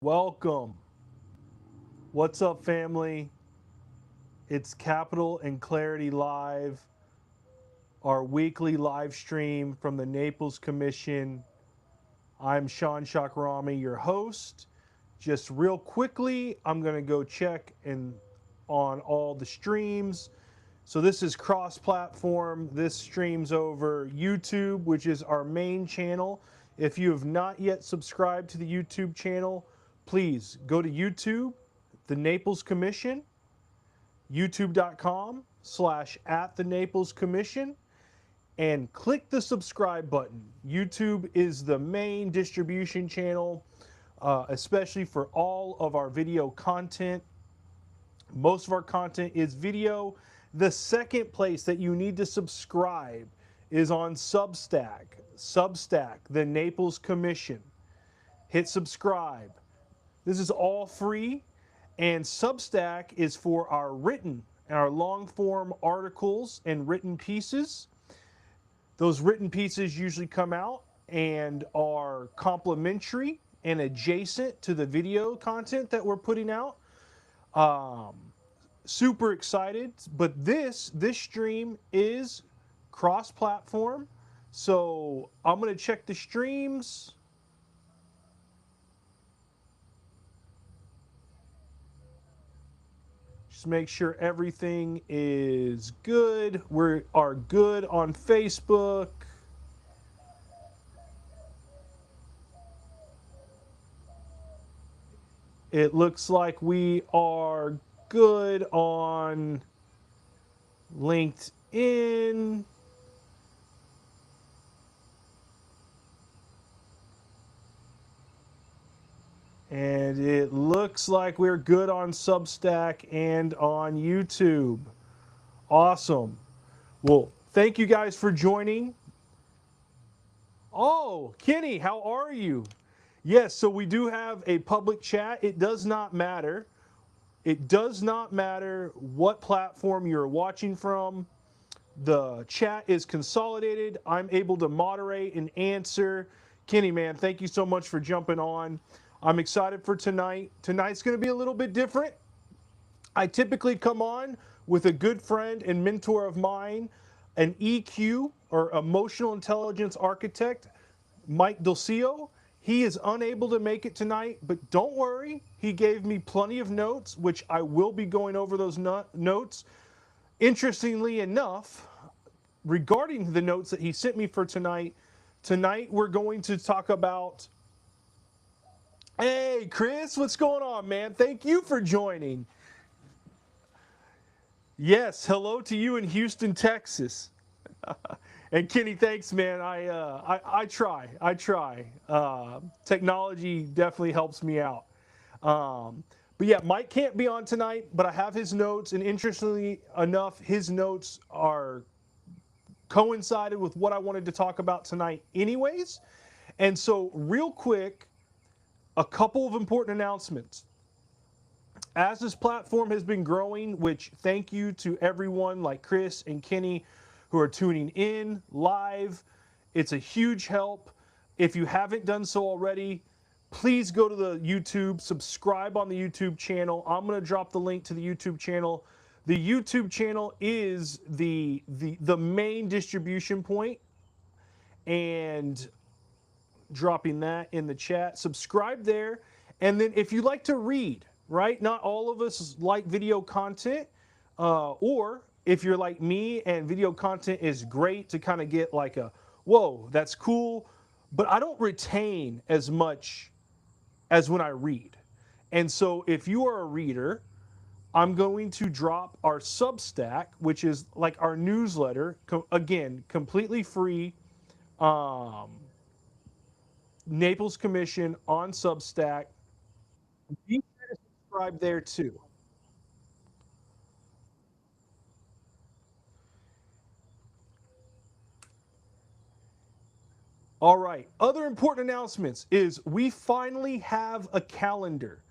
Welcome. What's up, family? It's Capital and Clarity Live, our weekly live stream from the Naples Commission. I'm Sean Chakrami, your host. Just real quickly, I'm going to go check on all the streams. So this is cross-platform. This streams over YouTube, which is our main channel. If you have not yet subscribed to the YouTube channel, please go to YouTube, the Naples Commission, youtube.com/at the Naples Commission, and click the subscribe button. YouTube is the main distribution channel, especially for all of our video content. Most of our content is video. The second place that you need to subscribe is on Substack. Substack, the Naples Commission. Hit subscribe. This is all free, and Substack is for our long form articles and written pieces. Those written pieces usually come out and are complementary and adjacent to the video content that we're putting out. Um, Super excited, but this stream is cross-platform, so I'm gonna check the streams. Just make sure everything is good. We are good on Facebook. It looks like we are good on LinkedIn. And it looks like we're good on Substack and on YouTube. Awesome. Well, thank you guys for joining. Oh, Kenny, how are you? Yes, so we do have a public chat. It does not matter. It does not matter what platform you're watching from. The chat is consolidated. I'm able to moderate and answer. Kenny, man, thank you so much for jumping on. I'm excited for tonight. Tonight's going to be a little bit different. I typically come on with a good friend and mentor of mine, an EQ or emotional intelligence architect, Mike Dulcio. He is unable to make it tonight, but don't worry. He gave me plenty of notes, which I will be going over those notes. Interestingly enough, regarding the notes that he sent me for tonight we're going to talk about. Hey, Chris, what's going on, man? Thank you for joining. Yes, hello to you in Houston, Texas. And Kenny, thanks, man. I try. Technology definitely helps me out. But yeah, Mike can't be on tonight, but I have his notes, and interestingly enough, his notes are coincided with what I wanted to talk about tonight, anyways. And so, real quick, a couple of important announcements. As this platform has been growing, which thank you to everyone like Chris and Kenny who are tuning in live. It's a huge help. If you haven't done so already, please go to the YouTube, subscribe on the YouTube channel. I'm going to drop the link to the YouTube channel. The YouTube channel is the main distribution point, and dropping that in the chat. Subscribe there. And then if you like to read, right? Not all of us like video content, or if you're like me and video content is great to kind of get like a, whoa, that's cool, but I don't retain as much as when I read. And so if you are a reader, I'm going to drop our Substack, which is like our newsletter, again, completely free. Um, Naples Commission on Substack. Be sure to subscribe there too. All right. Other important announcements is we finally have a calendar.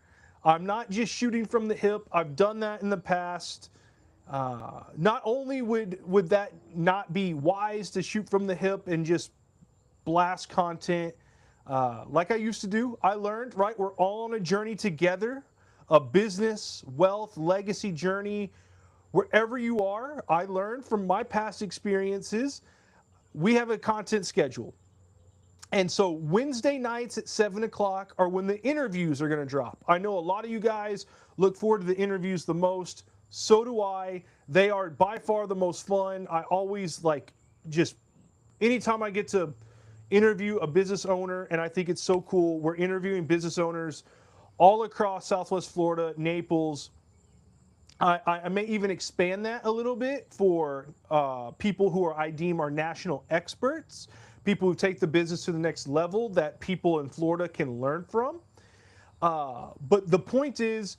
I'm not just shooting from the hip. I've done that in the past. Not only would that not be wise to shoot from the hip and just blast content, Like I used to do, I learned, right? We're all on a journey together, a business, wealth, legacy journey. Wherever you are, I learned from my past experiences. We have a content schedule. And so Wednesday nights at 7 o'clock are when the interviews are going to drop. I know a lot of you guys look forward to the interviews the most. So do I. They are by far the most fun. I always like just anytime I get to interview a business owner, and I think it's so cool. We're interviewing business owners all across Southwest Florida, Naples. I may even expand that a little bit for people who I deem are national experts, people who take the business to the next level that people in Florida can learn from. But the point is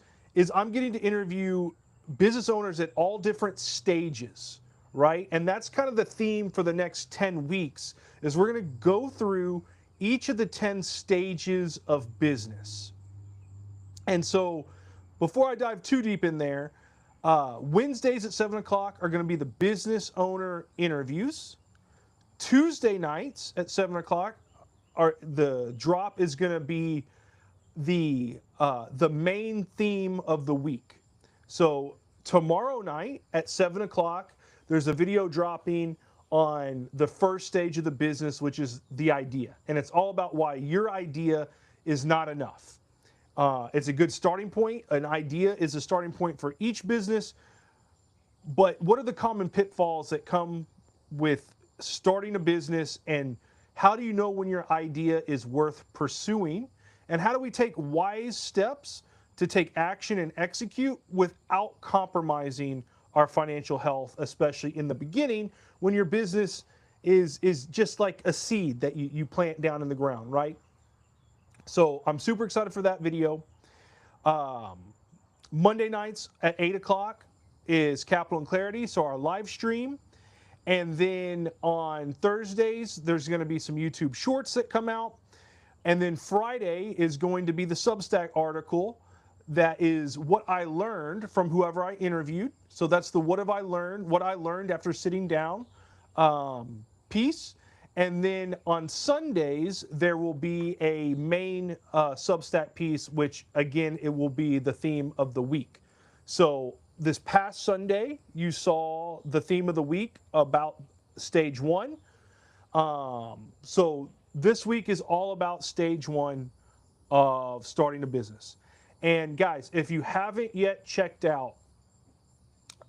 I'm getting to interview business owners at all different stages, right? And that's kind of the theme for the next 10 weeks is we're going to go through each of the 10 stages of business. And so before I dive too deep in there, Wednesdays at 7 o'clock are going to be the business owner interviews. Tuesday nights at 7 o'clock are the drop is going to be the main theme of the week. So tomorrow night at 7 o'clock, there's a video dropping on the first stage of the business, which is the idea. And it's all about why your idea is not enough. It's a good starting point. An idea is a starting point for each business. But what are the common pitfalls that come with starting a business, and how do you know when your idea is worth pursuing? And how do we take wise steps to take action and execute without compromising our financial health, especially in the beginning when your business is just like a seed that you plant down in the ground, right? So I'm super excited for that video. Monday nights at 8 o'clock is Capital and Clarity, so our live stream. And then on Thursdays, there's going to be some YouTube shorts that come out. And then Friday is going to be the Substack article that is what I learned from whoever I interviewed. So that's the what I learned after sitting down piece. And then on Sundays, there will be a main Substack piece, which again, it will be the theme of the week. So this past Sunday, you saw the theme of the week about stage one. So this week is all about stage one of starting a business. And guys, if you haven't yet checked out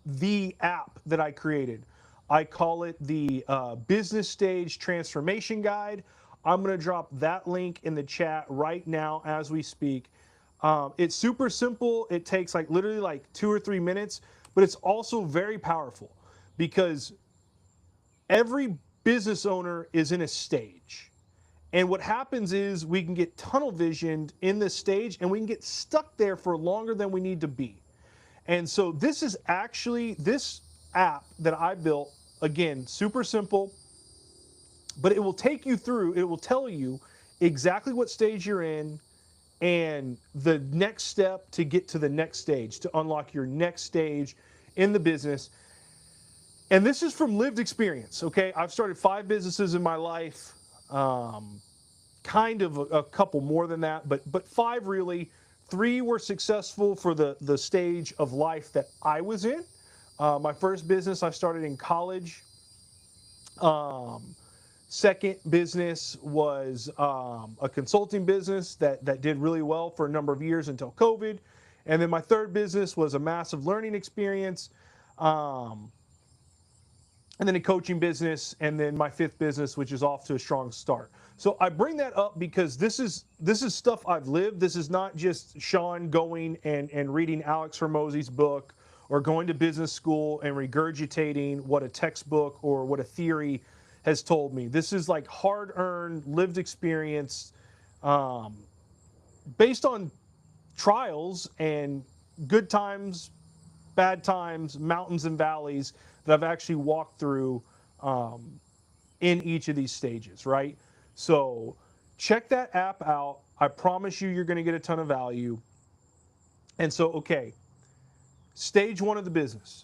the app that I created, I call it the Business Stage Transformation Guide. I'm going to drop that link in the chat right now as we speak. It's super simple. It takes like literally like 2 or 3 minutes, but it's also very powerful because every business owner is in a stage. And what happens is we can get tunnel visioned in this stage and we can get stuck there for longer than we need to be. And so this is actually this app that I built, again, super simple, but it will take you through, it will tell you exactly what stage you're in and the next step to get to the next stage, to unlock your next stage in the business. And this is from lived experience, okay? I've started 5 businesses in my life, kind of a couple more than that, but 5 really. 3 were successful for the stage of life that I was in. My first business I started in college. Second business was a consulting business that did really well for a number of years until COVID. And then my third business was a massive learning experience. And then a coaching business, and then my 5th business, which is off to a strong start. So I bring that up because this is stuff I've lived. This is not just Sean going and reading Alex Hormozi's book or going to business school and regurgitating what a textbook or what a theory has told me. This is like hard-earned, lived experience based on trials and good times, bad times, mountains and valleys that I've actually walked through in each of these stages, right? So check that app out. I promise you're going to get a ton of value. And so, okay, stage 1 of the business.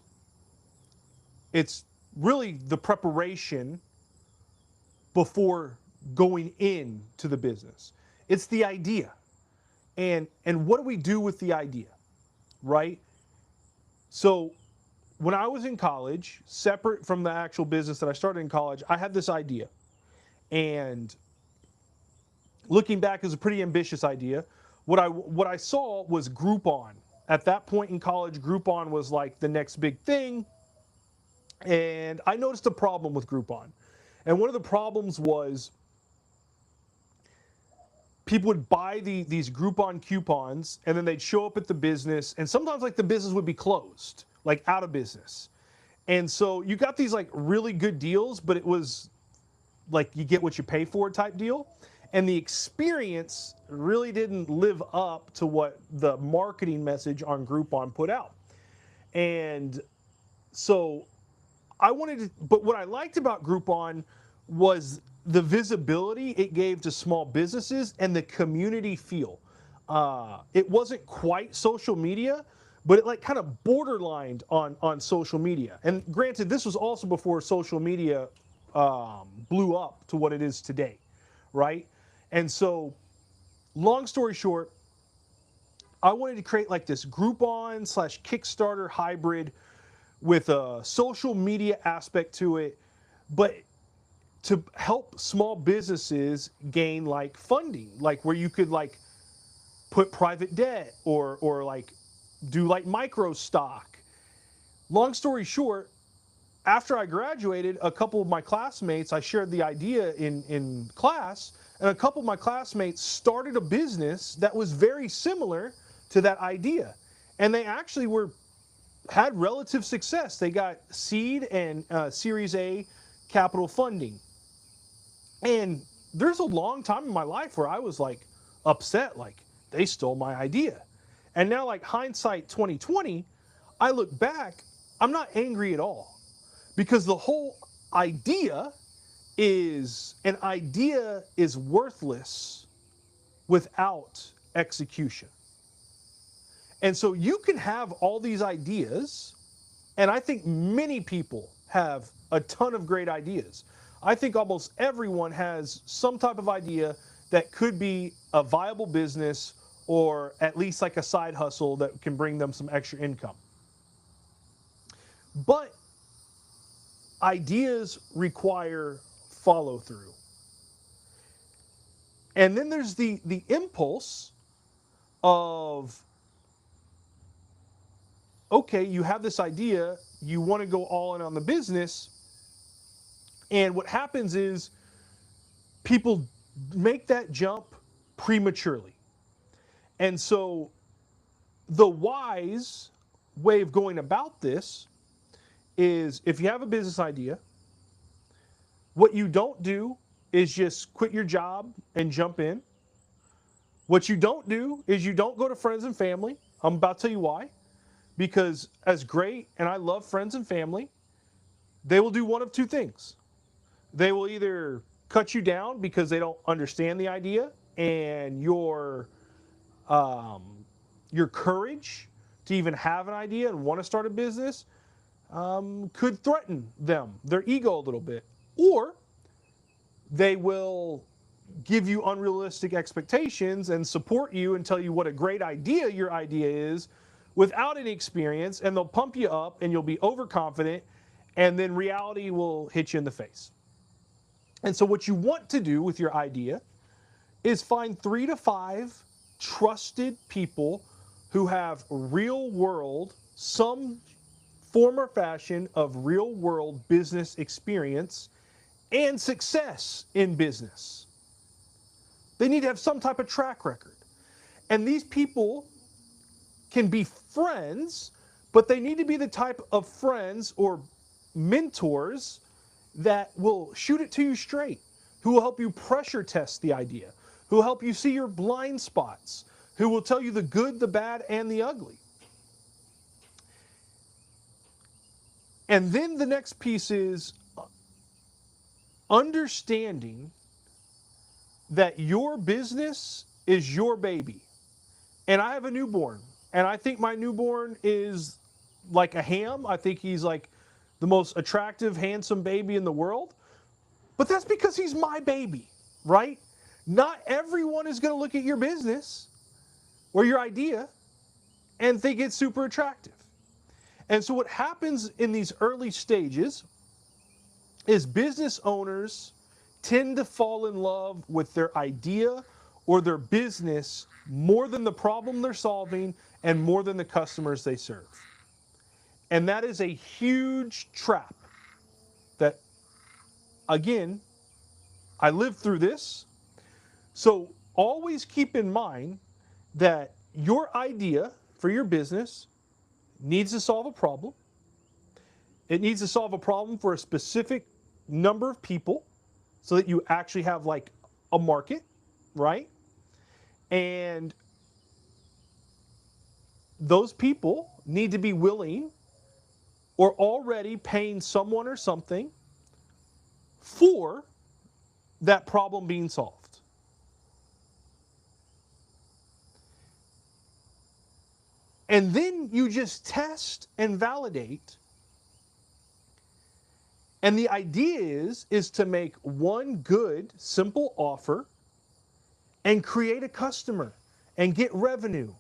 It's really the preparation before going into the business. It's the idea. And what do we do with the idea, right? So when I was in college, separate from the actual business that I started in college, I had this idea. And looking back, it was a pretty ambitious idea. What I saw was Groupon. At that point in college, Groupon was like the next big thing. And I noticed a problem with Groupon. And one of the problems was people would buy these Groupon coupons and then they'd show up at the business, and sometimes like the business would be closed, like out of business. And so you got these like really good deals, but it was like you get what you pay for type deal. And the experience really didn't live up to what the marketing message on Groupon put out. And so I wanted to, but what I liked about Groupon was the visibility it gave to small businesses and the community feel. It wasn't quite social media, but it like kind of borderlined on social media. And granted, this was also before social media blew up to what it is today, right? And so, long story short, I wanted to create like this Groupon slash Kickstarter hybrid with a social media aspect to it, but to help small businesses gain like funding, like where you could like put private debt or like do like micro stock. Long story short, after I graduated, a couple of my classmates, I shared the idea in class, and a couple of my classmates started a business that was very similar to that idea. And they actually had relative success. They got seed and Series A capital funding. And there's a long time in my life where I was like upset, like they stole my idea. And now, like hindsight 2020, I look back, I'm not angry at all, because the whole idea is an idea is worthless without execution. And so you can have all these ideas, and I think many people have a ton of great ideas. I think almost everyone has some type of idea that could be a viable business or at least like a side hustle that can bring them some extra income. But ideas require follow through. And then there's the impulse of, okay, you have this idea, you want to go all in on the business, and what happens is people make that jump prematurely. And so the wise way of going about this is, if you have a business idea, what you don't do is just quit your job and jump in. What you don't do is you don't go to friends and family. I'm about to tell you why. Because as great, and I love friends and family, they will do one of two things. They will either cut you down because they don't understand the idea, and your courage to even have an idea and want to start a business could threaten them, their ego a little bit. Or they will give you unrealistic expectations and support you and tell you what a great idea your idea is without any experience, and they'll pump you up and you'll be overconfident, and then reality will hit you in the face. And so what you want to do with your idea is find 3 to 5 trusted people who have real world, some form or fashion of real world business experience and success in business. They need to have some type of track record. And these people can be friends, but they need to be the type of friends or mentors that will shoot it to you straight, who will help you pressure test the idea, who will help you see your blind spots, who will tell you the good, the bad, and the ugly. And then the next piece is understanding that your business is your baby. And I have a newborn, and I think my newborn is like a ham. I think he's like the most attractive, handsome baby in the world. But that's because he's my baby. right? Not everyone is going to look at your business or your idea and think it's super attractive. And so what happens in these early stages is business owners tend to fall in love with their idea or their business more than the problem they're solving and more than the customers they serve. And that is a huge trap that, again, I lived through this. So always keep in mind that your idea for your business needs to solve a problem. It needs to solve a problem for a specific number of people so that you actually have like a market, right? And those people need to be willing or already paying someone or something for that problem being solved. And then you just test and validate. And the idea is to make one good, simple offer and create a customer and get revenue.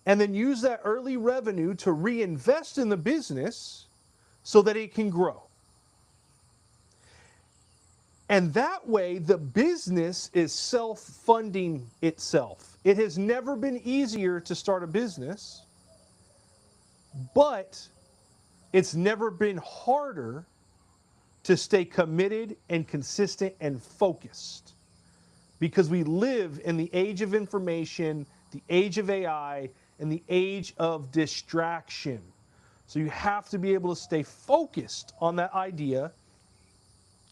And then use that early revenue to reinvest in the business so that it can grow. And that way, the business is self-funding itself. It has never been easier to start a business, but it's never been harder to stay committed and consistent and focused. Because we live in the age of information, the age of AI, and the age of distraction. So you have to be able to stay focused on that idea,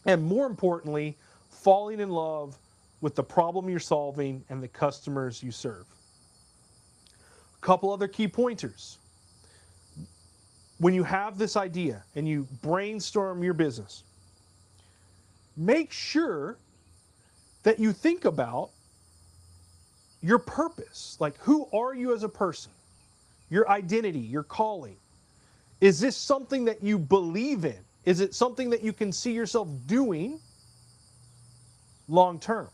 and more importantly, falling in love with the problem you're solving and the customers you serve. A couple other key pointers. When you have this idea and you brainstorm your business, make sure that you think about your purpose. Like, who are you as a person? Your identity, your calling. Is this something that you believe in? Is it something that you can see yourself doing long term?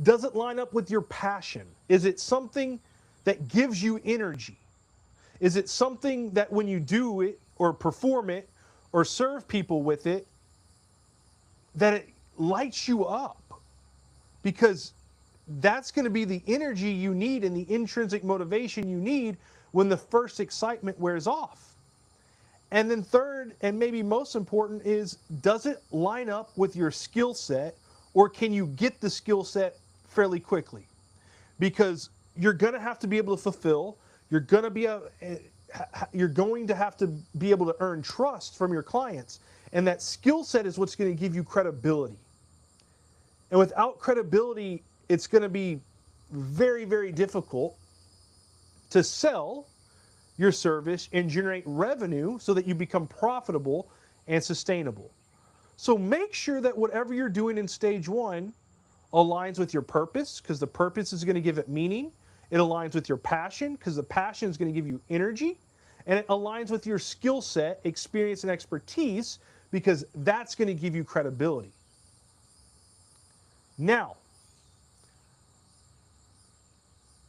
Does it line up with your passion? Is it something that gives you energy? Is it something that when you do it or perform it or serve people with it, that it lights you up? Because that's going to be the energy you need and the intrinsic motivation you need when the first excitement wears off. And then third, and maybe most important, is does it line up with your skill set, or can you get the skill set fairly quickly? Because you're going to have to be able to fulfill, you're going to have to be able to earn trust from your clients, and that skill set is what's going to give you credibility. And without credibility, it's going to be very, very difficult to sell your service and generate revenue so that you become profitable and sustainable. So make sure that whatever you're doing in stage one aligns with your purpose, because the purpose is going to give it meaning. It aligns with your passion, because the passion is going to give you energy. And it aligns with your skill set, experience, and expertise, because that's going to give you credibility. Now,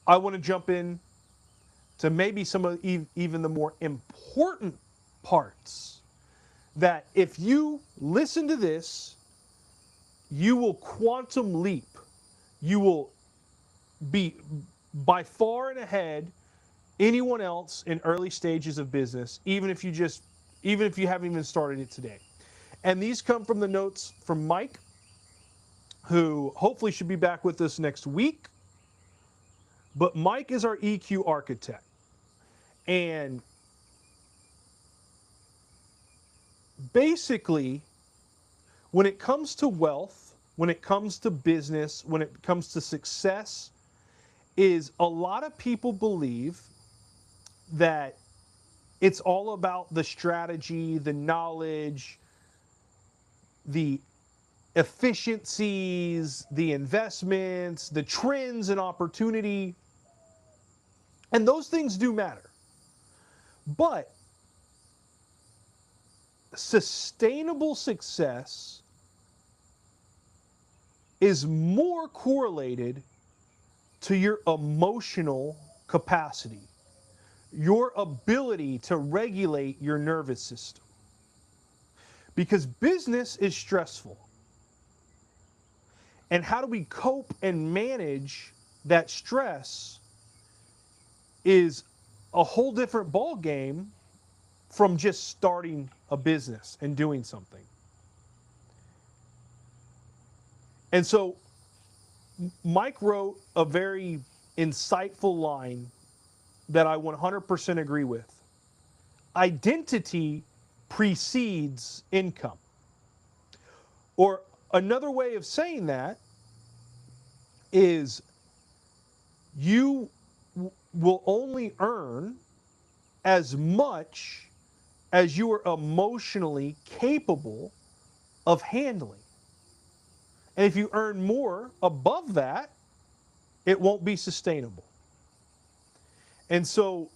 I want to jump in to maybe some of even the more important parts that if you listen to this, you will quantum leap. You will be by far and ahead anyone else in early stages of business, even if you haven't even started it today. And these come from the notes from Mike, who hopefully should be back with us next week. But Mike is our EQ architect. And basically, when it comes to wealth, when it comes to business, when it comes to success, is a lot of people believe that it's all about the strategy, the knowledge, the efficiencies, the investments, the trends and opportunity. And those things do matter. But sustainable success is more correlated to your emotional capacity, your ability to regulate your nervous system. Because business is stressful. And how do we cope and manage that stress is a whole different ball game from just starting a business and doing something. And so Mike wrote a very insightful line that I 100% agree with. Identity precedes income. Or another way of saying that is you will only earn as much as you are emotionally capable of handling. And if you earn more above that, it won't be sustainable. And so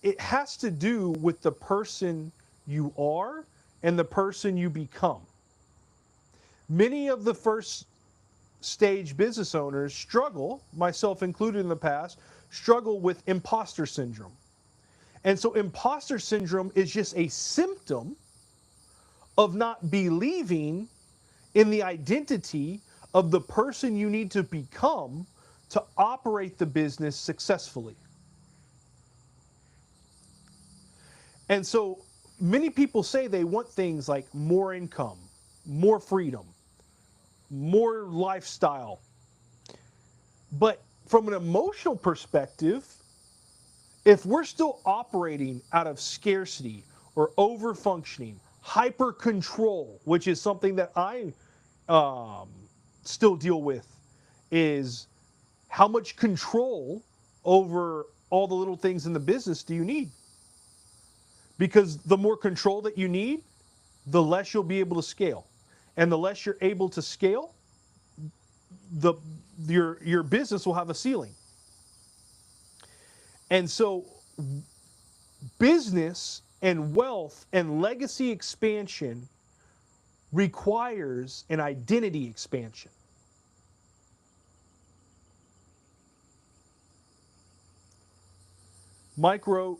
it has to do with the person you are and the person you become. Many of the first stage business owners struggle, myself included in the past, struggle with imposter syndrome. And so imposter syndrome is just a symptom of not believing in the identity of the person you need to become to operate the business successfully. And so many people say they want things like more income, more freedom, more lifestyle. But from an emotional perspective, if we're still operating out of scarcity or over functioning, hyper control, which is something that I still deal with, is how much control over all the little things in the business do you need? Because the more control that you need, the less you'll be able to scale. And the less you're able to scale, the your business will have a ceiling. And so business and wealth and legacy expansion requires an identity expansion. Mike wrote,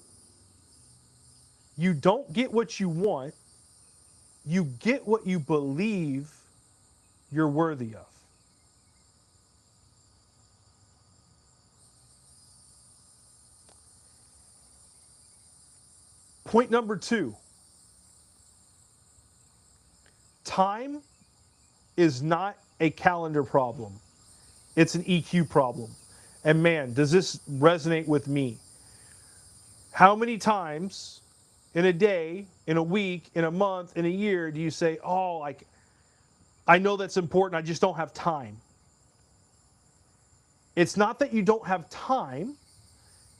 you don't get what you want, you get what you believe you're worthy of. Point number 2, time is not a calendar problem. It's an EQ problem. And man, does this resonate with me? How many times in a day, in a week, in a month, in a year do you say, oh, like, I know that's important, I just don't have time? It's not that you don't have time,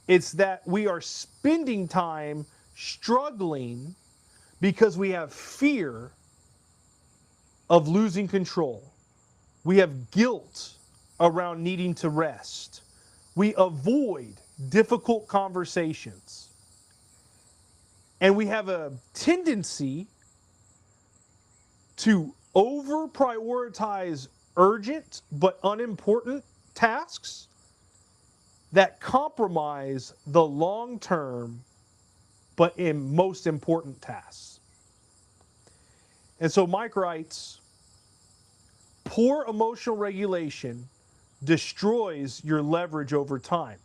it's that we are spending time struggling because we have fear of losing control. We have guilt around needing to rest. We avoid difficult conversations. And we have a tendency to over prioritize urgent but unimportant tasks that compromise the long term but most important tasks. And so Mike writes, poor emotional regulation destroys your leverage over time.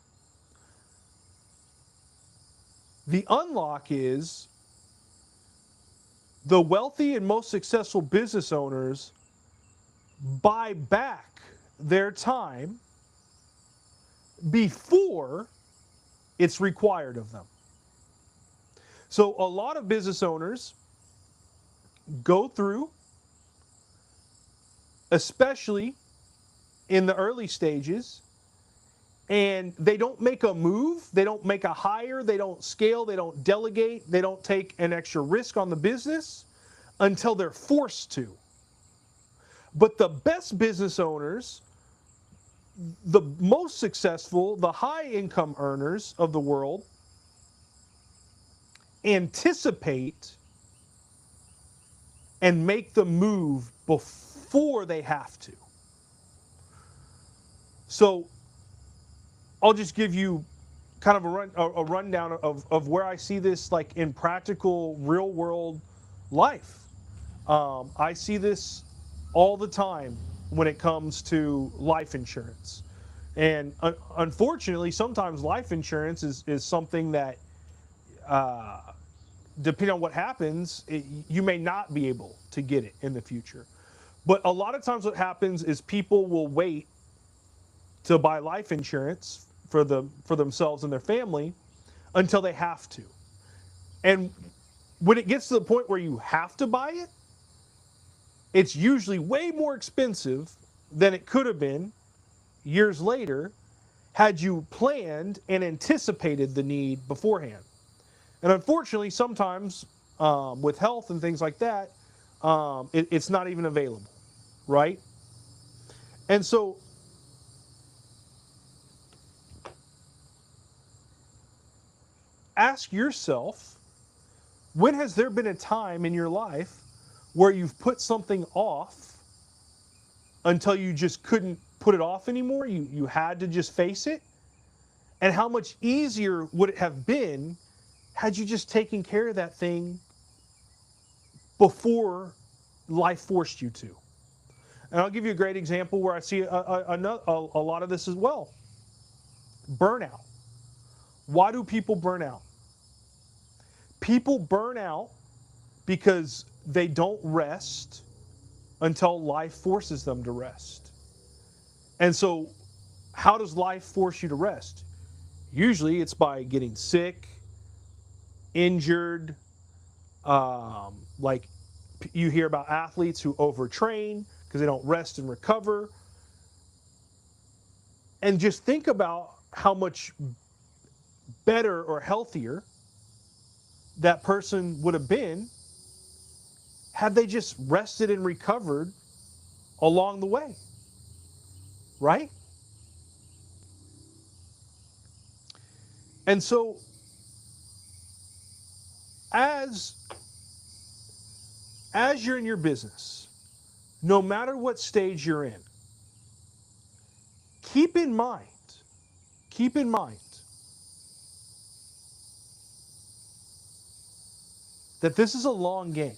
The unlock is the wealthy and most successful business owners buy back their time before it's required of them. So a lot of business owners go through, especially in the early stages, and they don't make a move, they don't make a hire, they don't scale, they don't delegate, they don't take an extra risk on the business until they're forced to. But the best business owners, the most successful, the high income earners of the world, anticipate and make the move before they have to. So I'll just give you kind of a rundown of where I see this like in practical real world life. I see this all the time when it comes to life insurance. And unfortunately, sometimes life insurance is something that, depending on what happens, you may not be able to get it in the future. But a lot of times, what happens is people will wait to buy life insurance for themselves and their family until they have to. And when it gets to the point where you have to buy it, it's usually way more expensive than it could have been years later had you planned and anticipated the need beforehand. And unfortunately, sometimes with health and things like that, it's not even available, right? And so ask yourself, when has there been a time in your life where you've put something off until you just couldn't put it off anymore? You had to just face it? And how much easier would it have been had you just taken care of that thing before life forced you to? And I'll give you a great example where I see a lot of this as well. Burnout. Why do people burn out? People burn out because they don't rest until life forces them to rest. And so, how does life force you to rest? Usually it's by getting sick, injured. Like you hear about athletes who overtrain because they don't rest and recover. And just think about how much better or healthier that person would have been had they just rested and recovered along the way, right? And so, as you're in your business, no matter what stage you're in, keep in mind, keep in mind that this is a long game.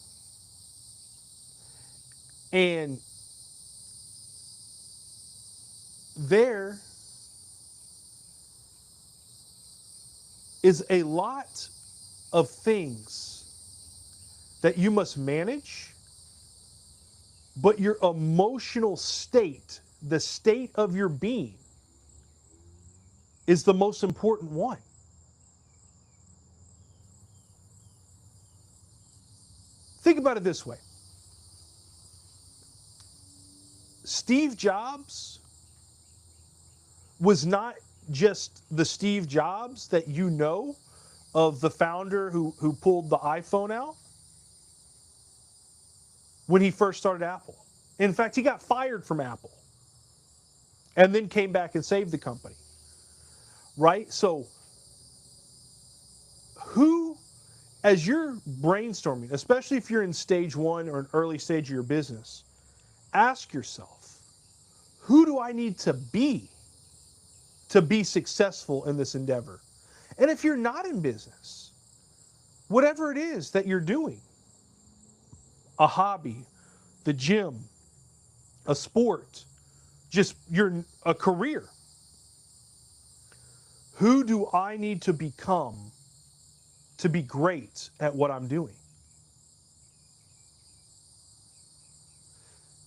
And there is a lot of things that you must manage, but your emotional state, the state of your being, is the most important one. Think about it this way. Steve Jobs was not just the Steve Jobs that you know of, the founder who pulled the iPhone out when he first started Apple. In fact, he got fired from Apple and then came back and saved the company. Right? So, who, as you're brainstorming, especially if you're in stage one or an early stage of your business, ask yourself, who do I need to be successful in this endeavor? And if you're not in business, whatever it is that you're doing, a hobby, the gym, a sport, just a career, who do I need to become to be great at what I'm doing?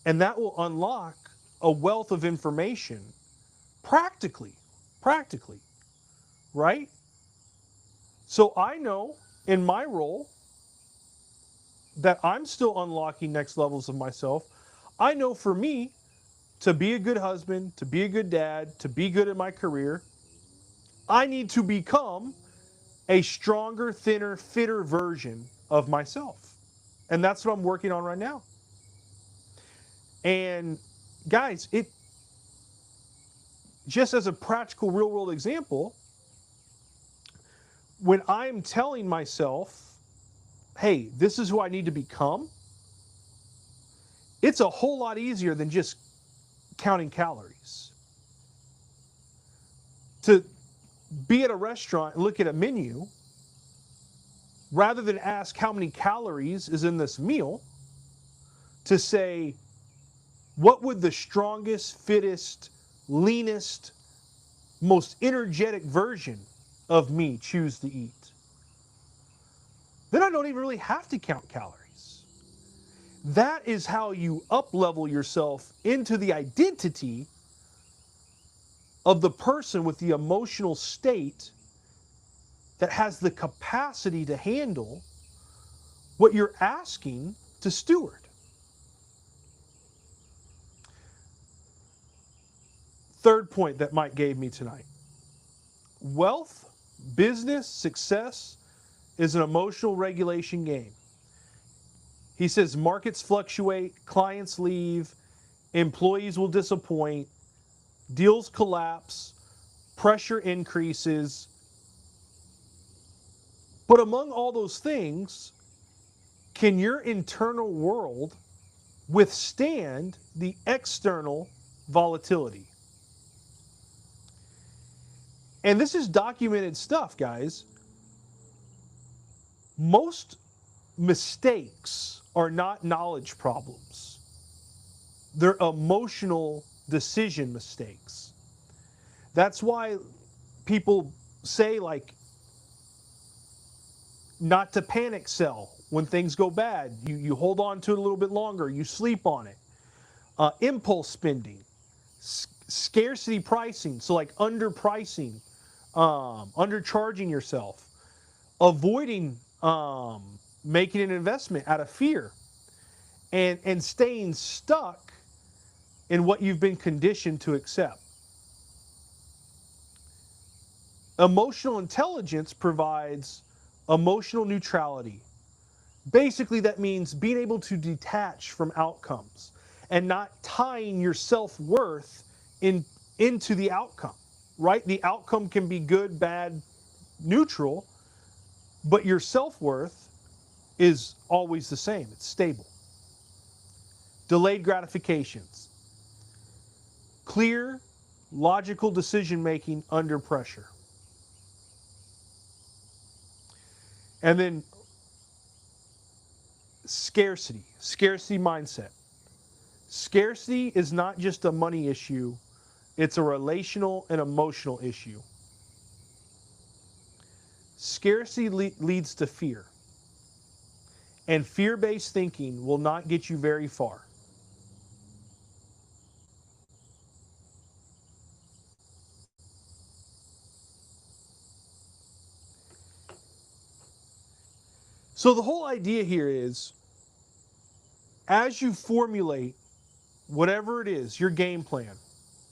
And that will unlock a wealth of information practically, right? So I know in my role that I'm still unlocking next levels of myself. I know for me, to be a good husband, to be a good dad, to be good at my career, I need to become a stronger, thinner, fitter version of myself. And that's what I'm working on right now. And guys, it just as a practical real world example, when I'm telling myself, hey, this is who I need to become, it's a whole lot easier than just counting calories. To be at a restaurant and look at a menu, rather than ask how many calories is in this meal, to say, what would the strongest, fittest, leanest, most energetic version of me choose to eat? Then I don't even really have to count calories. That is how you up-level yourself into the identity of the person with the emotional state that has the capacity to handle what you're asking to steward. Third point that Mike gave me tonight. Wealth, business, success is an emotional regulation game. He says markets fluctuate, clients leave, employees will disappoint, deals collapse, pressure increases. But among all those things, can your internal world withstand the external volatility? And this is documented stuff, guys. Most mistakes are not knowledge problems. They're emotional decision mistakes. That's why people say, like, not to panic sell when things go bad. You hold on to it a little bit longer. You sleep on it. Impulse spending, scarcity pricing, so like underpricing, undercharging yourself, avoiding making an investment out of fear, and staying stuck in what you've been conditioned to accept. Emotional intelligence provides emotional neutrality. Basically, that means being able to detach from outcomes and not tying your self-worth into the outcome, right? The outcome can be good, bad, neutral, but your self-worth is always the same. It's stable. Delayed gratifications. Clear, logical decision-making under pressure. And then scarcity mindset. Scarcity is not just a money issue, it's a relational and emotional issue. Scarcity leads to fear, and fear-based thinking will not get you very far. So the whole idea here is, as you formulate whatever it is, your game plan,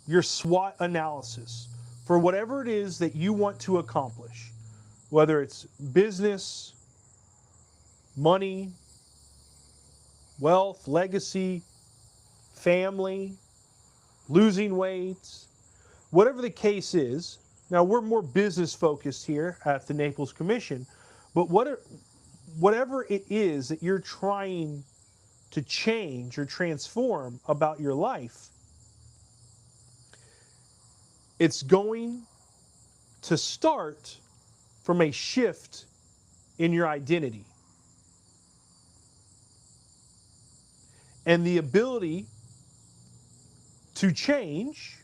your SWOT analysis, for whatever it is that you want to accomplish, whether it's business, money, wealth, legacy, family, losing weight, whatever the case is. Now, we're more business focused here at the Naples Commission, but whatever it is that you're trying to change or transform about your life, it's going to start from a shift in your identity. And the ability to change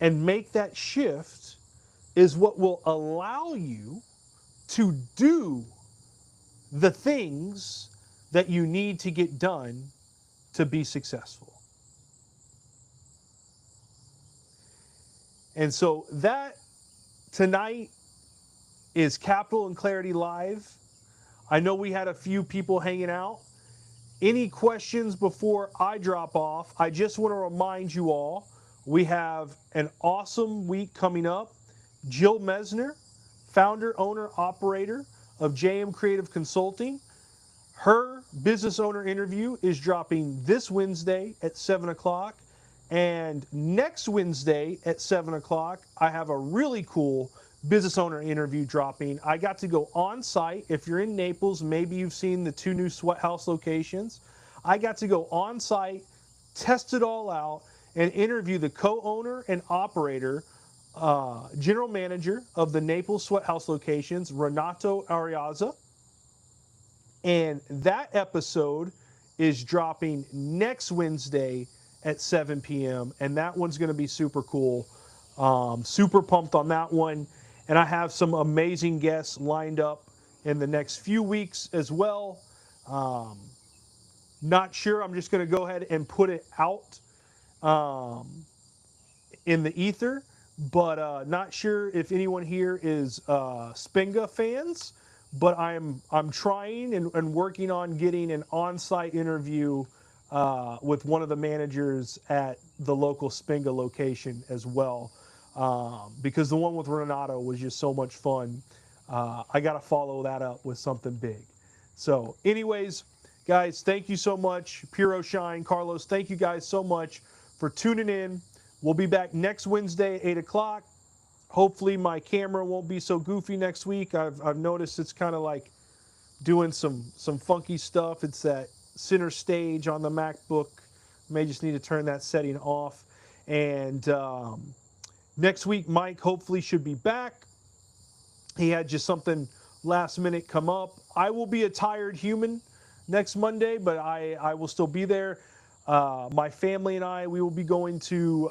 and make that shift is what will allow you to do the things that you need to get done to be successful. And so that tonight is Capital and Clarity Live. I know we had a few people hanging out. Any questions before I drop off? I just want to remind you all, we have an awesome week coming up. Jill Mesner, founder, owner, operator of JM Creative Consulting. Her business owner interview is dropping this Wednesday at 7 o'clock. And next Wednesday at 7 o'clock, I have a really cool business owner interview dropping. I got to go on site. If you're in Naples, maybe you've seen the 2 new Sweat House locations. I got to go on site, test it all out, and interview the co-owner and operator, general manager of the Naples Sweat House locations, Renato Ariaza. And that episode is dropping next Wednesday at 7 p.m. And that one's going to be super cool. Super pumped on that one. And I have some amazing guests lined up in the next few weeks as well. Not sure. I'm just going to go ahead and put it out in the ether. But not sure if anyone here is Spenga fans. But I'm trying and working on getting an on-site interview with one of the managers at the local Spenga location as well, because the one with Renato was just so much fun. I got to follow that up with something big. So, anyways, guys, thank you so much. Puro Shine, Carlos, thank you guys so much for tuning in. We'll be back next Wednesday, 8 o'clock. Hopefully my camera won't be so goofy next week. I've noticed it's kind of like doing some funky stuff. It's that center stage on the MacBook. May just need to turn that setting off. And next week, Mike hopefully should be back. He had just something last minute come up. I will be a tired human next Monday, but I will still be there. My family and I, we will be going to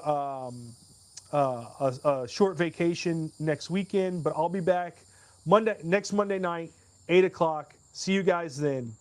a short vacation next weekend, but I'll be back next Monday night, 8 o'clock. See you guys then.